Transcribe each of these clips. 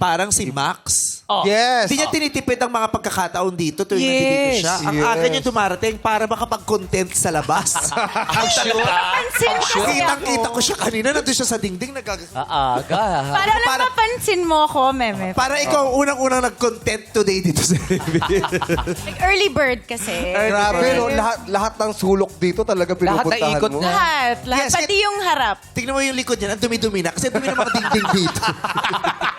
parang si Max. Yes. Hindi niya tinitipid ang mga pagkakataon dito tuwing nandito siya. Ang aga niya dumarating para makapag-content sa labas. Pansin kasi ako. Kitang-kita ko siya kanina. Nandun siya sa dingding. Aga. Para lang mapansin mo ako, Meme. Para ikaw ang unang-unang nag-content today dito sa Like early bird kasi. Grabe, no? Lahat ng sulok dito talaga pinupuntahan naikot mo. na. Lahat. Yes, Pati yung harap. Tingnan mo yung likod niya. Ang dumi-dumi na. Kasi dumi ng mga dingding dito.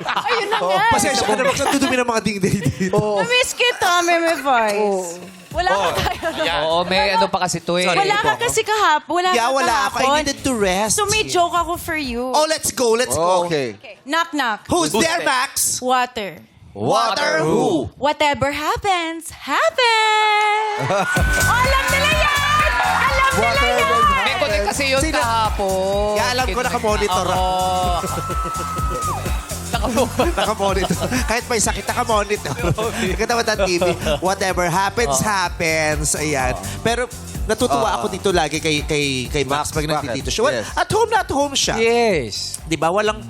Ayun na nga. Pasensya ka na bang sa dumi ng mga dingding dito. Namiss kita, Meme Voice. Wala ka tayo. Oo, may ano pa kasi to eh. Wala ka kasi kahapon. Wala Yeah, ka wala ako. I kahapon. needed to rest. So may joke ako for you. Oh, let's go. Let's go. Okay. Okay. Knock, knock. Who's there, Max? Water. Water who? Whatever happens, happens! Alam nila yan! Alam nila yan! May connect kasi yun Sino? kahapon. Yeah, alam ko, nakamonitor ako. Nakamonitor. Kahit may sakit, nakamonitor. Katawa ng TV. Whatever happens, happens. Ayan. Pero natutuwa ako dito lagi kay Max pag nandito siya. Well, Yes. at home na at home siya. Yes. Di ba? Walang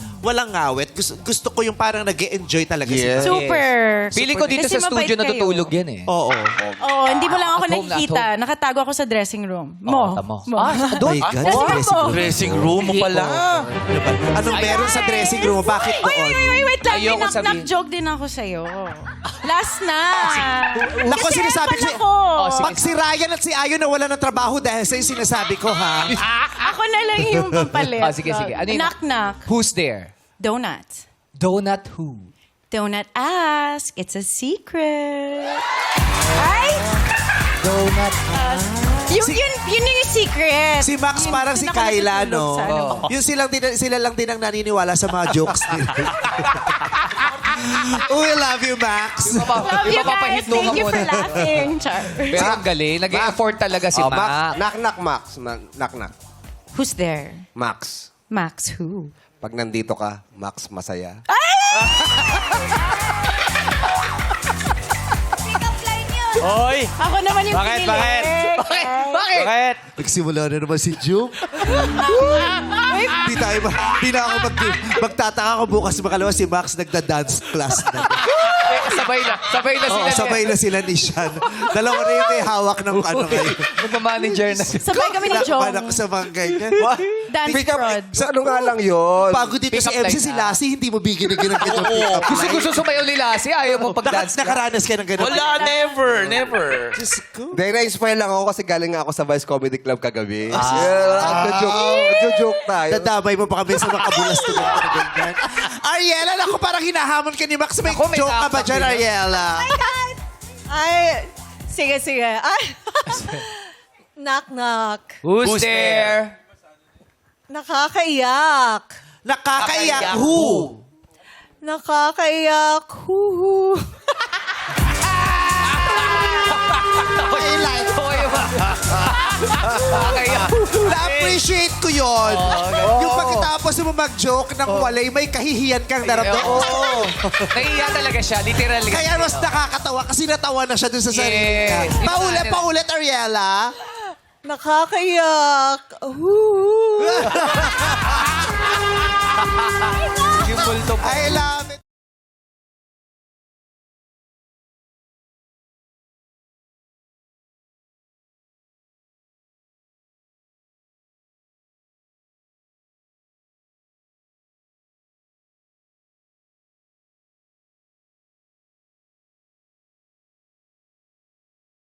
ngawit. Gusto ko yung parang nag-e-enjoy talaga Yes. siya. Super. Pili ko dito Kasi sa studio mabait kayo. natutulog yan eh. Oo. Oo, hindi mo lang ako At home na, at nakikita. Nakatago ako sa dressing room. Oo, tamo. Ah, Oh my God, Dressing room dressing mo. room. Dressing room mo pala. Anong meron sa dressing room? Bakit Oy, doon? wait lang. May Ayoko knock-knock sabihin. joke din ako sa'yo. Last na. Naku, Kasi sinasabi ko ewan ako. sige. Pag si Ryan at si Ayo nawala ng trabaho dahil sa sinasabi ko, ha? Ako na lang yung pampalit. Ah, sige. Ano yun? Knock-knock. Who's there? Donut. Donut who? Don't ask. It's a secret. Ay! Donut Yun yung secret. Si Max Yung parang si doon ako Kyla, natutulog no? sa ano. Yung sila lang din ang naniniwala sa mga jokes nila. We love you, Max. Love you guys. Ipapapahitlungan Thank you mo for na. laughing, Char. Pero ang galing. Nag-e-effort talaga si Oh, Mac. Knock, knock, Max. Knock, knock. Who's there? Max. Max who? Pag nandito ka, Max, masaya. Hoy! Ako naman yung Bakit? pinili. Bakit? Bakit? Nagsimula na naman si Jung. Di na ako magtataka kung bukas makalawa si Max nagda-dance class na. Sabay na Oo, sila. sabay na sila ni Sean. Dalawa na yung may hawak ng ano kayo. Magmamanager na. Sabay kami ni Jong. Panak sa mga ganyan. Dance fraud. Sa ano nga lang yun? Bago dito Pick si up MC line si na. Lassie, hindi mo bigyan ng ganyan pick-up line. Gusto sumayaw ni Lassie. Ayaw mo pag-dance. Nakaranas ka ng ganun. Wala, never. Diyos ko. Dahil na-inspire lang ako kasi galing nga ako sa Vice Comedy Club kagabi. Nagjo-joke tayo. Dadamay mo pa kami sa mga kabulas na ganyan. Ariela, naku, parang hinahamon ka ni Max. May Ako, may joke ka ba nakakabili. dyan, Ariela? Ay, sige. Ay. Knock, knock. Who's there? Nakakaiyak. Nakakaiyak. Who? Nakakaiyak. Huhu. I like. Na-appreciate ko yun. Yung pagkatapos mo mag-joke ng walay, may kahihiyan kang naramdaman. Nahiya talaga siya. Literal. Kaya mas nakakatawa kasi natawa na siya dun sa sarili niya. Yes. Paulit, Ariela. Nakakaiyak. Huhu. I love